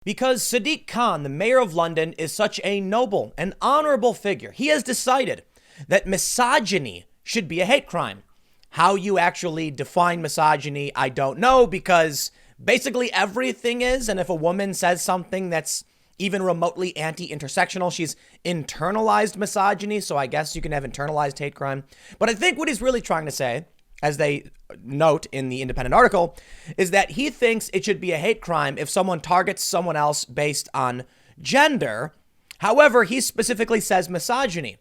Because Sadiq Khan, the mayor of London, is such a noble and honorable figure, he has decided that misogyny should be a hate crime. How you actually define misogyny, I don't know, because basically everything is. And if a woman says something that's even remotely anti-intersectional, she's internalized misogyny. So I guess you can have internalized hate crime. But I think what he's really trying to say, as they note in the Independent article, is that he thinks it should be a hate crime if someone targets someone else based on gender. However, he specifically says misogyny.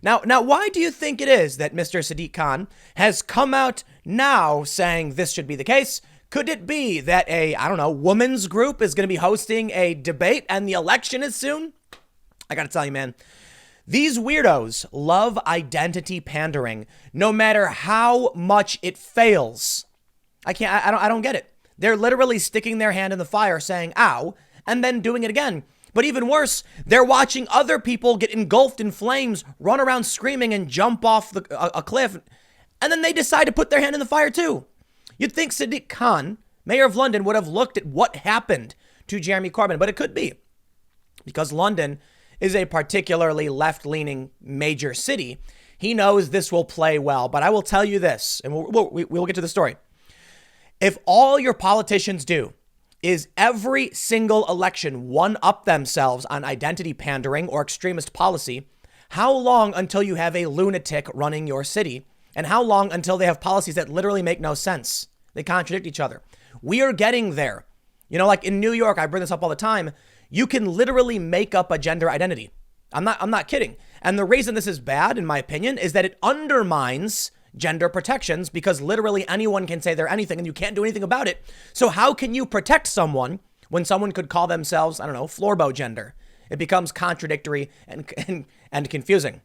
Now, why do you think it is that Mr. Sadiq Khan has come out now saying this should be the case? Could it be that a, women's group is going to be hosting a debate and the election is soon? I got to tell you, man, these weirdos love identity pandering no matter how much it fails. I don't get it. They're literally sticking their hand in the fire saying, ow, and then doing it again. But even worse, they're watching other people get engulfed in flames, run around screaming and jump off a cliff. And then they decide to put their hand in the fire too. You'd think Sadiq Khan, mayor of London, would have looked at what happened to Jeremy Corbyn, but it could be because London is a particularly left-leaning major city. He knows this will play well, but I will tell you this, and we'll get to the story. If all your politicians do is every single election one-up themselves on identity pandering or extremist policy, how long until you have a lunatic running your city? And how long until they have policies that literally make no sense? They contradict each other. We are getting there. Like in New York, I bring this up all the time. You can literally make up a gender identity. I'm not kidding. And the reason this is bad, in my opinion, is that it undermines gender protections because literally anyone can say they're anything and you can't do anything about it. So how can you protect someone when someone could call themselves, floorbow gender? It becomes contradictory and confusing.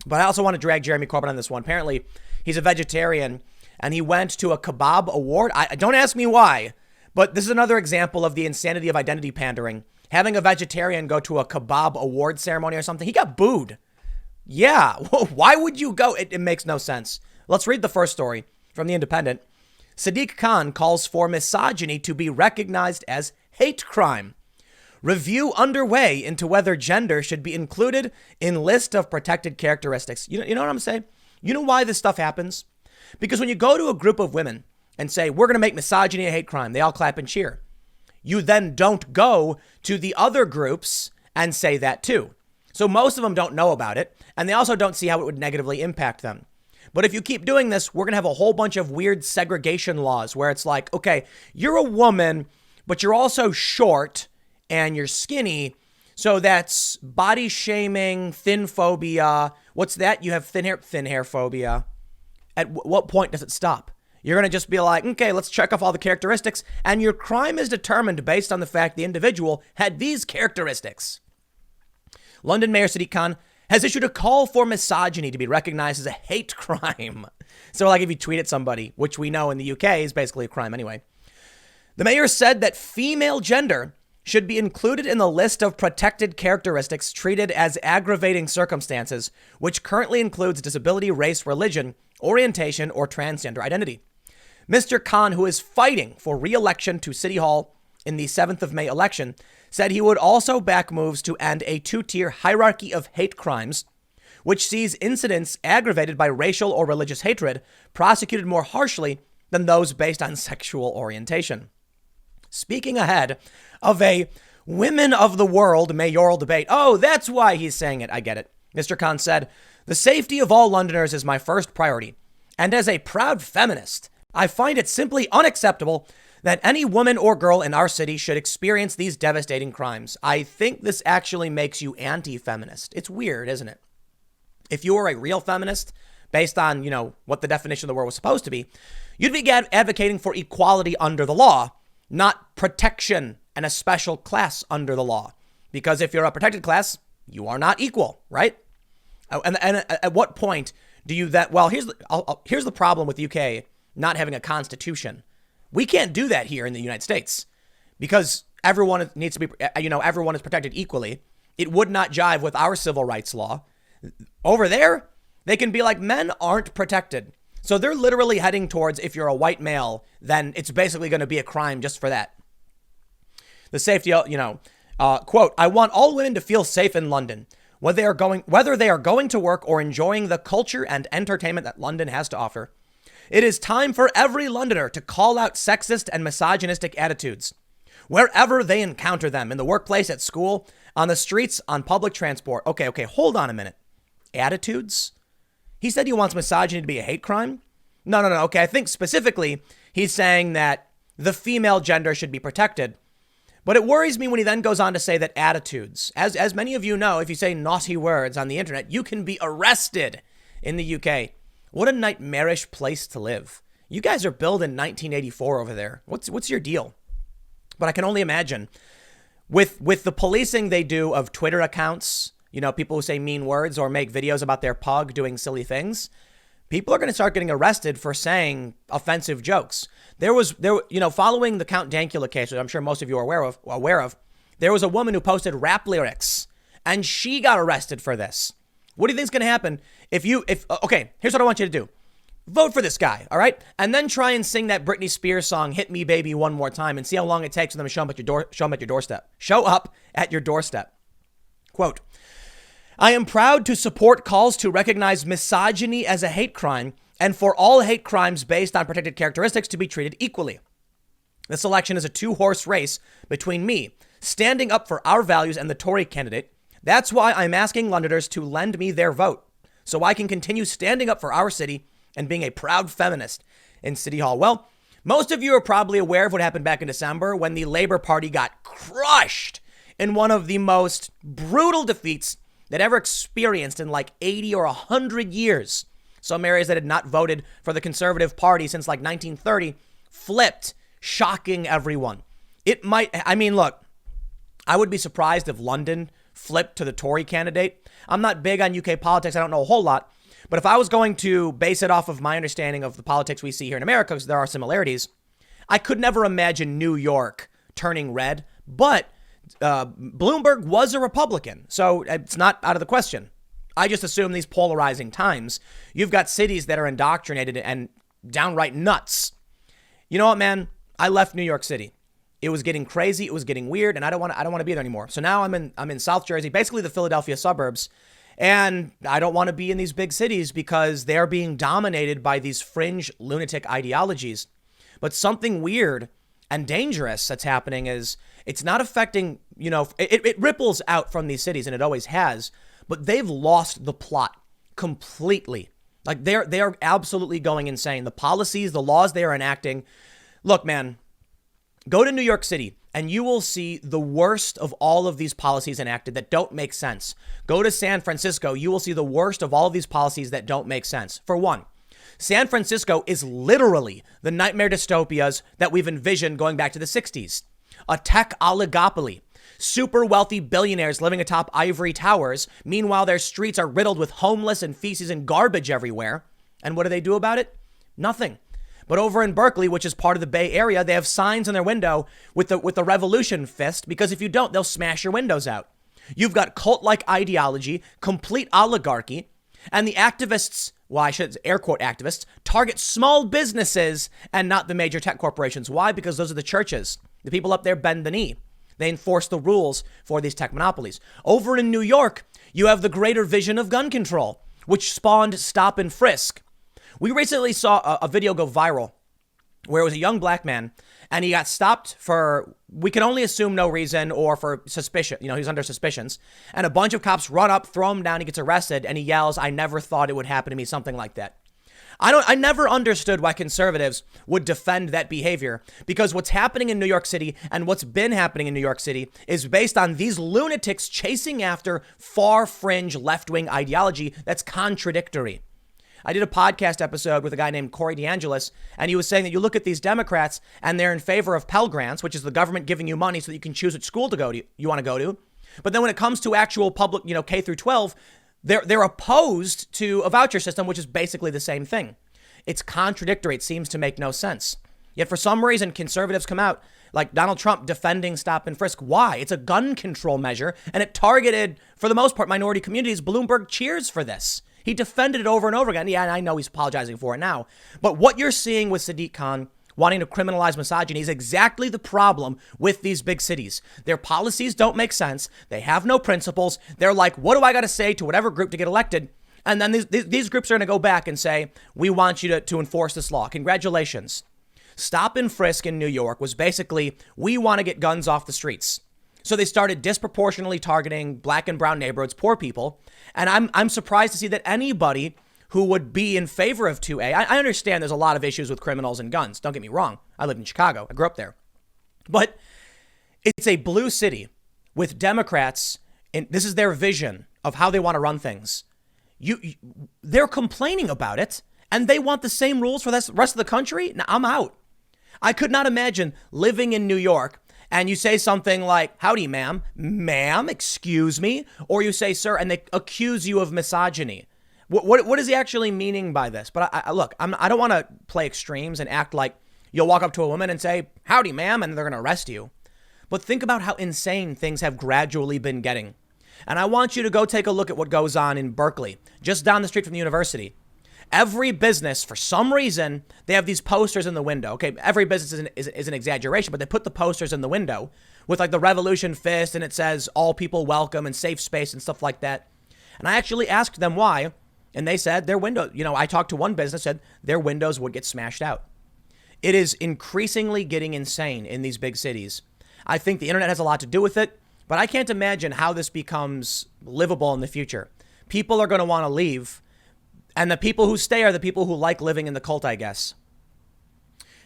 But I also want to drag Jeremy Corbyn on this one. Apparently, he's a vegetarian and he went to a kebab award. Don't ask me why, but this is another example of the insanity of identity pandering. Having a vegetarian go to a kebab award ceremony or something, he got booed. Yeah, why would you go? It makes no sense. Let's read the first story from The Independent. Sadiq Khan calls for misogyny to be recognized as hate crime. Review underway into whether gender should be included in list of protected characteristics. You know what I'm saying? You know why this stuff happens? Because when you go to a group of women and say, we're going to make misogyny a hate crime, they all clap and cheer. You then don't go to the other groups and say that too. So most of them don't know about it, and they also don't see how it would negatively impact them. But if you keep doing this, we're going to have a whole bunch of weird segregation laws where it's like, okay, you're a woman, but you're also short and you're skinny. So that's body shaming, thin phobia. What's that? You have thin hair phobia. At what point does it stop? You're going to just be like, okay, let's check off all the characteristics. And your crime is determined based on the fact the individual had these characteristics. London Mayor Sadiq Khan has issued a call for misogyny to be recognized as a hate crime. So like if you tweet at somebody, which we know in the UK is basically a crime anyway. The mayor said that female gender should be included in the list of protected characteristics treated as aggravating circumstances, which currently includes disability, race, religion, orientation, or transgender identity. Mr. Khan, who is fighting for re-election to City Hall in the 7th of May election, said he would also back moves to end a two-tier hierarchy of hate crimes, which sees incidents aggravated by racial or religious hatred prosecuted more harshly than those based on sexual orientation. Speaking ahead of a Women of the World mayoral debate. Oh, that's why he's saying it. I get it. Mr. Khan said, "The safety of all Londoners is my first priority. And as a proud feminist, I find it simply unacceptable that any woman or girl in our city should experience these devastating crimes. I think this actually makes you anti-feminist." It's weird, isn't it? If you were a real feminist, based on, what the definition of the word was supposed to be, you'd be advocating for equality under the law, not protection and a special class under the law. Because if you're a protected class, you are not equal, right? And at what point do you that? Well, here's the problem with the UK not having a constitution. We can't do that here in the United States because everyone needs to be, everyone is protected equally. It would not jive with our civil rights law. Over there, they can be like, men aren't protected. So they're literally heading towards, if you're a white male, then it's basically going to be a crime just for that. The safety, quote, I want all women to feel safe in London, whether they are going to work or enjoying the culture and entertainment that London has to offer. It is time for every Londoner to call out sexist and misogynistic attitudes wherever they encounter them, in the workplace, at school, on the streets, on public transport. Okay, hold on a minute. Attitudes? He said he wants misogyny to be a hate crime? No. Okay, I think specifically he's saying that the female gender should be protected. But it worries me when he then goes on to say that attitudes, as many of you know, if you say naughty words on the internet, you can be arrested in the UK. What a nightmarish place to live. You guys are built in 1984 over there. What's your deal? But I can only imagine with the policing they do of Twitter accounts, people who say mean words or make videos about their pug doing silly things, people are going to start getting arrested for saying offensive jokes. Following the Count Dankula case, which I'm sure most of you are aware of, there was a woman who posted rap lyrics and she got arrested for this. What do you think is going to happen okay, here's what I want you to do. Vote for this guy, all right? And then try and sing that Britney Spears song, Hit Me Baby, one more time, and see how long it takes for them to show up at your doorstep. Show up at your doorstep. Quote, I am proud to support calls to recognize misogyny as a hate crime and for all hate crimes based on protected characteristics to be treated equally. This election is a two-horse race between me, standing up for our values, and the Tory candidate. That's why I'm asking Londoners to lend me their vote so I can continue standing up for our city and being a proud feminist in City Hall. Well, most of you are probably aware of what happened back in December when the Labour Party got crushed in one of the most brutal defeats that ever experienced in like 80 or 100 years. Some areas that had not voted for the Conservative Party since like 1930 flipped, shocking everyone. Look, I would be surprised if London flipped to the Tory candidate. I'm not big on UK politics. I don't know a whole lot. But if I was going to base it off of my understanding of the politics we see here in America, because there are similarities, I could never imagine New York turning red. But Bloomberg was a Republican, so it's not out of the question. I just assume these polarizing times, you've got cities that are indoctrinated and downright nuts. You know what, man? I left New York City. It was getting crazy. It was getting weird, and I don't want to be there anymore. So now I'm in South Jersey, basically the Philadelphia suburbs. And I don't want to be in these big cities because they're being dominated by these fringe lunatic ideologies. But something weird and dangerous that's happening is it's not affecting, it ripples out from these cities, and it always has, but they've lost the plot completely. Like they are absolutely going insane. The policies, the laws they are enacting. Look, man, go to New York City and you will see the worst of all of these policies enacted that don't make sense. Go to San Francisco, you will see the worst of all of these policies that don't make sense. For one, San Francisco is literally the nightmare dystopias that we've envisioned going back to the 60s. A tech oligopoly. Super wealthy billionaires living atop ivory towers. Meanwhile, their streets are riddled with homeless and feces and garbage everywhere. And what do they do about it? Nothing. But over in Berkeley, which is part of the Bay Area, they have signs on their window with the revolution fist, because if you don't, they'll smash your windows out. You've got cult-like ideology, complete oligarchy, and the activists, well, I should air quote activists, target small businesses and not the major tech corporations. Why? Because those are the churches. The people up there bend the knee. They enforce the rules for these tech monopolies. Over in New York, you have the greater vision of gun control, which spawned stop and frisk. We recently saw a video go viral where it was a young black man and he got stopped for, we can only assume no reason, or for suspicion. He was under suspicions, and a bunch of cops run up, throw him down. He gets arrested and he yells, "I never thought it would happen to me," something like that. I never understood why conservatives would defend that behavior, because what's happening in New York City and what's been happening in New York City is based on these lunatics chasing after far fringe left-wing ideology that's contradictory. I did a podcast episode with a guy named Corey DeAngelis, and he was saying that you look at these Democrats and they're in favor of Pell Grants, which is the government giving you money so that you can choose which school you want to go to. But then when it comes to actual public, K through 12, they're opposed to a voucher system, which is basically the same thing. It's contradictory. It seems to make no sense. Yet for some reason, conservatives come out like Donald Trump defending stop and frisk. Why? It's a gun control measure, and it targeted, for the most part, minority communities. Bloomberg cheers for this. He defended it over and over again. Yeah, and I know he's apologizing for it now. But what you're seeing with Sadiq Khan, wanting to criminalize misogyny is exactly the problem with these big cities. Their policies don't make sense. They have no principles. They're like, what do I got to say to whatever group to get elected? And then these groups are going to go back and say, we want you to enforce this law. Congratulations. Stop and frisk in New York was basically, we want to get guns off the streets. So they started disproportionately targeting black and brown neighborhoods, poor people. And I'm surprised to see that anybody who would be in favor of 2A, I understand there's a lot of issues with criminals and guns. Don't get me wrong. I lived in Chicago. I grew up there. But it's a blue city with Democrats, and this is their vision of how they want to run things. They're complaining about it, and they want the same rules for the rest of the country? Now, I'm out. I could not imagine living in New York and you say something like, howdy, ma'am, excuse me, or you say, sir, and they accuse you of misogyny. What is he actually meaning by this? But I don't want to play extremes and act like you'll walk up to a woman and say, howdy, ma'am, and they're going to arrest you. But think about how insane things have gradually been getting. And I want you to go take a look at what goes on in Berkeley, just down the street from the university. Every business, for some reason, they have these posters in the window. Okay, every business is an exaggeration, but they put the posters in the window with like the revolution fist, and it says all people welcome and safe space and stuff like that. And I actually asked them why, and they said their window, I talked to one business, said their windows would get smashed out. It is increasingly getting insane in these big cities. I think the internet has a lot to do with it, but I can't imagine how this becomes livable in the future. People are going to want to leave. And the people who stay are the people who like living in the cult, I guess.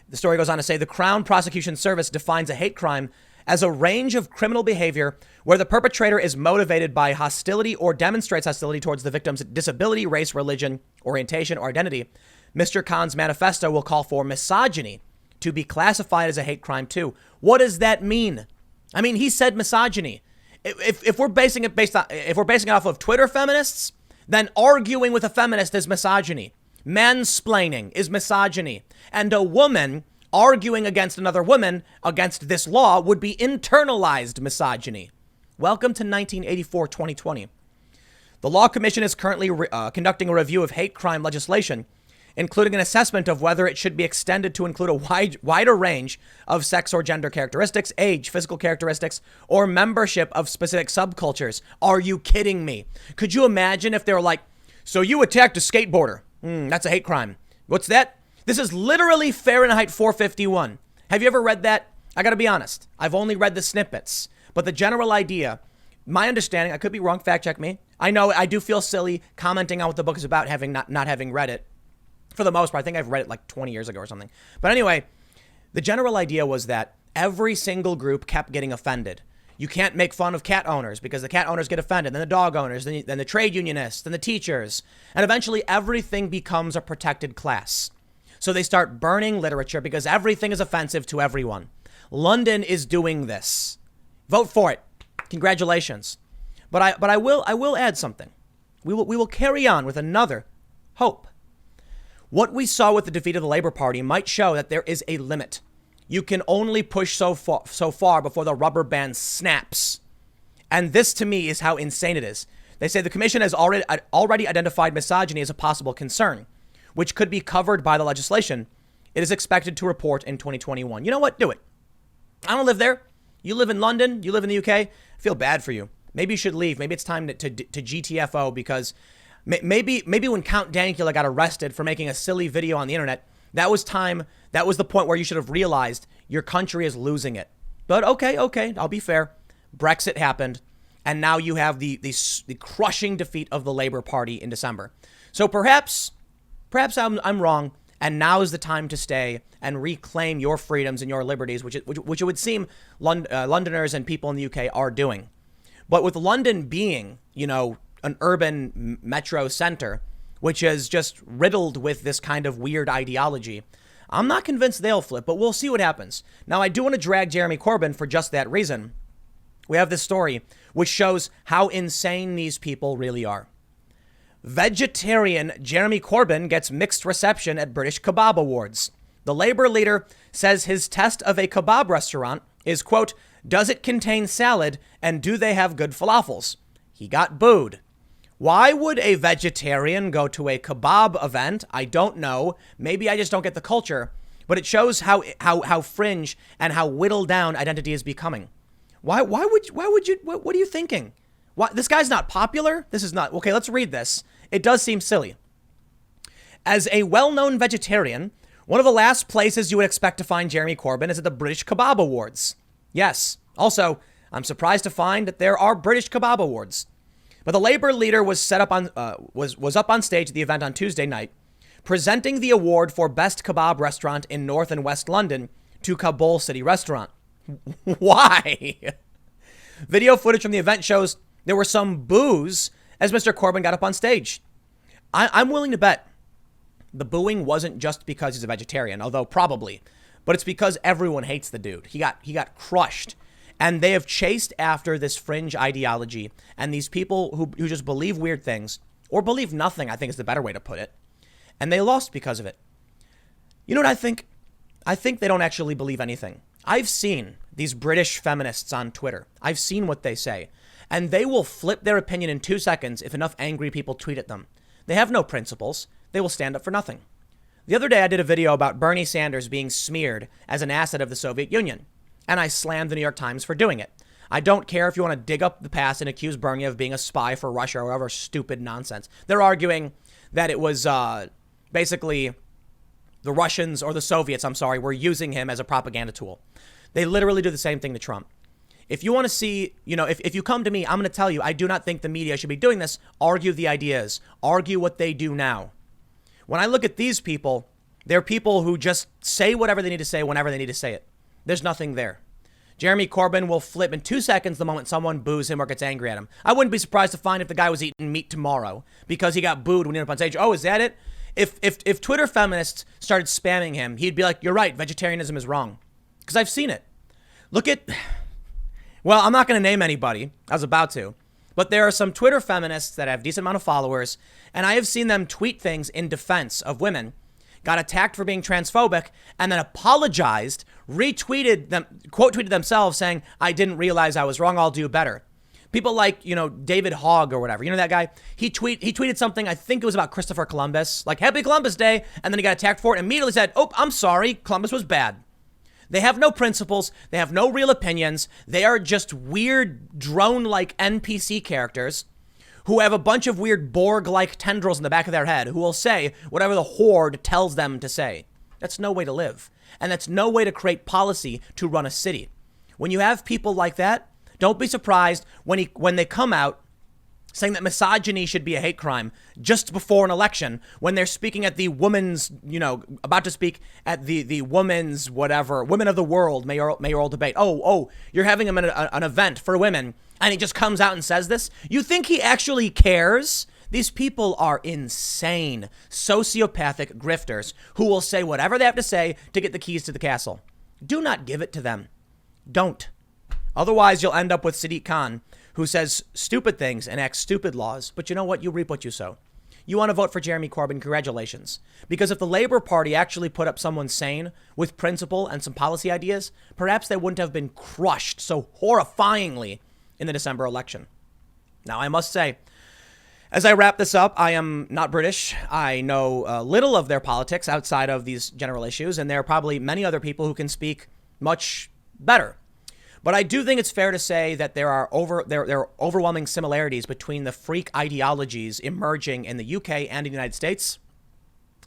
The story goes on to say the Crown Prosecution Service defines a hate crime as a range of criminal behavior where the perpetrator is motivated by hostility or demonstrates hostility towards the victim's disability, race, religion, orientation, or identity. Mr. Khan's manifesto will call for misogyny to be classified as a hate crime too. What does that mean? I mean, he said misogyny. If we're basing it off of Twitter feminists, then arguing with a feminist is misogyny. Mansplaining is misogyny. And a woman arguing against another woman against this law would be internalized misogyny. Welcome to 1984-2020. The Law Commission is currently conducting a review of hate crime legislation, including an assessment of whether it should be extended to include a wider range of sex or gender characteristics, age, physical characteristics, or membership of specific subcultures. Are you kidding me? Could you imagine if they were like, so you attacked a skateboarder? That's a hate crime. What's that? This is literally Fahrenheit 451. Have you ever read that? I got to be honest. I've only read the snippets, but the general idea, my understanding, I could be wrong, fact check me. I know I do feel silly commenting on what the book is about, having not having read it. For the most part, I think I've read it like 20 years ago or something. But anyway, the general idea was that every single group kept getting offended. You can't make fun of cat owners because the cat owners get offended, then the dog owners, then the trade unionists, then the teachers. And eventually everything becomes a protected class. So they start burning literature because everything is offensive to everyone. London is doing this. Vote for it. Congratulations. But I will add something. We will carry on with another hope. What we saw with the defeat of the Labour Party might show that there is a limit. You can only push so far before the rubber band snaps. And this, to me, is how insane it is. They say the commission has already identified misogyny as a possible concern, which could be covered by the legislation. It is expected to report in 2021. You know what? Do it. I don't live there. You live in London. You live in the UK. I feel bad for you. Maybe you should leave. Maybe it's time to GTFO because maybe when Count Dankula got arrested for making a silly video on the internet, that was the point where you should have realized your country is losing it. But okay, I'll be fair. Brexit happened, and now you have the crushing defeat of the Labour Party in December. So perhaps I'm wrong, and now is the time to stay and reclaim your freedoms and your liberties, which it would seem Londoners and people in the UK are doing. But with London being, an urban metro center, which is just riddled with this kind of weird ideology, I'm not convinced they'll flip, but we'll see what happens. Now, I do want to drag Jeremy Corbyn for just that reason. We have this story which shows how insane these people really are. Vegetarian Jeremy Corbyn gets mixed reception at British Kebab Awards. The Labour leader says his test of a kebab restaurant is, quote, does it contain salad and do they have good falafels? He got booed. Why would a vegetarian go to a kebab event? I don't know. Maybe I just don't get the culture. but it shows how fringe and how whittled down identity is becoming. Why would you, what are you thinking? Why, this guy's not popular? This is not, okay, let's read this. It does seem silly. As a well-known vegetarian, one of the last places you would expect to find Jeremy Corbyn is at the British Kebab Awards. Yes. Also, I'm surprised to find that there are British Kebab Awards. But the Labour leader was up on stage at the event on Tuesday night, presenting the award for best kebab restaurant in North and West London to Kabul City Restaurant. Why? Video footage from the event shows there were some boos as Mr. Corbyn got up on stage. I'm willing to bet the booing wasn't just because he's a vegetarian, although probably, but it's because everyone hates the dude. He got crushed. And they have chased after this fringe ideology and these people who just believe weird things, or believe nothing, I think is the better way to put it. And they lost because of it. You know what I think? I think they don't actually believe anything. I've seen these British feminists on Twitter. I've seen what they say. And they will flip their opinion in 2 seconds if enough angry people tweet at them. They have no principles. They will stand up for nothing. The other day I did a video about Bernie Sanders being smeared as an asset of the Soviet Union. And I slammed the New York Times for doing it. I don't care if you want to dig up the past and accuse Bernie of being a spy for Russia or whatever stupid nonsense. They're arguing that it was basically the Russians or the Soviets, were using him as a propaganda tool. They literally do the same thing to Trump. If you want to see, if you come to me, I'm going to tell you, I do not think the media should be doing this. Argue the ideas. Argue what they do now. When I look at these people, they're people who just say whatever they need to say whenever they need to say it. There's nothing there. Jeremy Corbyn will flip in 2 seconds the moment someone boos him or gets angry at him. I wouldn't be surprised to find if the guy was eating meat tomorrow because he got booed when he went up on stage. Oh, is that it? If Twitter feminists started spamming him, he'd be like, you're right, vegetarianism is wrong. Because I've seen it. Look at, well, I'm not going to name anybody. I was about to. But there are some Twitter feminists that have a decent amount of followers, and I have seen them tweet things in defense of women, got attacked for being transphobic, and then apologized, retweeted them, quote tweeted themselves saying, I didn't realize I was wrong, I'll do better. People like, David Hogg or whatever, that guy, he tweeted something, I think it was about Christopher Columbus, like Happy Columbus Day, and then he got attacked for it and immediately said, oh, I'm sorry, Columbus was bad. They have no principles, they have no real opinions, they are just weird drone-like NPC characters who have a bunch of weird Borg-like tendrils in the back of their head who will say whatever the horde tells them to say. That's no way to live. And that's no way to create policy to run a city. When you have people like that, don't be surprised when they come out saying that misogyny should be a hate crime just before an election, when they're speaking at the women's, about to speak at the women's whatever, Women of the World mayoral debate. Oh, you're having an event for women, and he just comes out and says this? You think he actually cares? These people are insane, sociopathic grifters who will say whatever they have to say to get the keys to the castle. Do not give it to them. Don't. Otherwise, you'll end up with Sadiq Khan, who says stupid things and acts stupid laws. But you know what? You reap what you sow. You want to vote for Jeremy Corbyn? Congratulations. Because if the Labour Party actually put up someone sane with principle and some policy ideas, perhaps they wouldn't have been crushed so horrifyingly in the December election. Now, I must say, as I wrap this up, I am not British. I know little of their politics outside of these general issues, and there are probably many other people who can speak much better. But I do think it's fair to say that there are overwhelming similarities between the freak ideologies emerging in the UK and in the United States.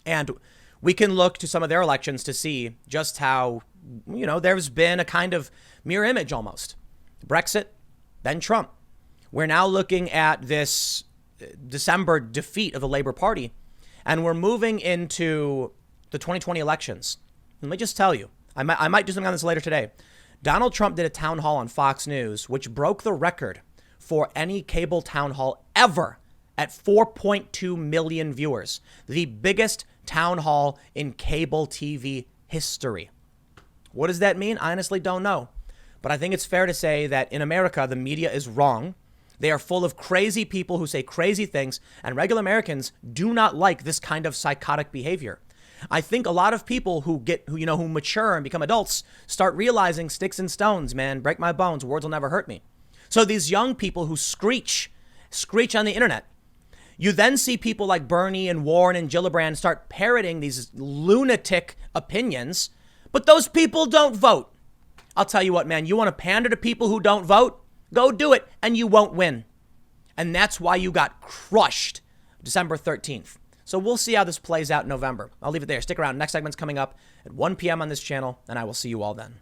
And we can look to some of their elections to see just how, there's been a kind of mirror image almost. Brexit, then Trump. We're now looking at this December defeat of the Labour Party, and we're moving into the 2020 elections. Let me just tell you, I might do something on this later today. Donald Trump did a town hall on Fox News, which broke the record for any cable town hall ever at 4.2 million viewers. The biggest town hall in cable TV history. What does that mean? I honestly don't know. But I think it's fair to say that in America, the media is wrong. They are full of crazy people who say crazy things, and regular Americans do not like this kind of psychotic behavior. I think a lot of people who mature and become adults start realizing sticks and stones, man, break my bones, words will never hurt me. So these young people who screech on the internet, You then see people like Bernie and Warren and Gillibrand start parroting these lunatic opinions, but those people don't vote. I'll tell you what, man, you want to pander to people who don't vote? Go do it, and you won't win. And that's why you got crushed December 13th. So we'll see how this plays out in November. I'll leave it there. Stick around. Next segment's coming up at 1 p.m. on this channel, and I will see you all then.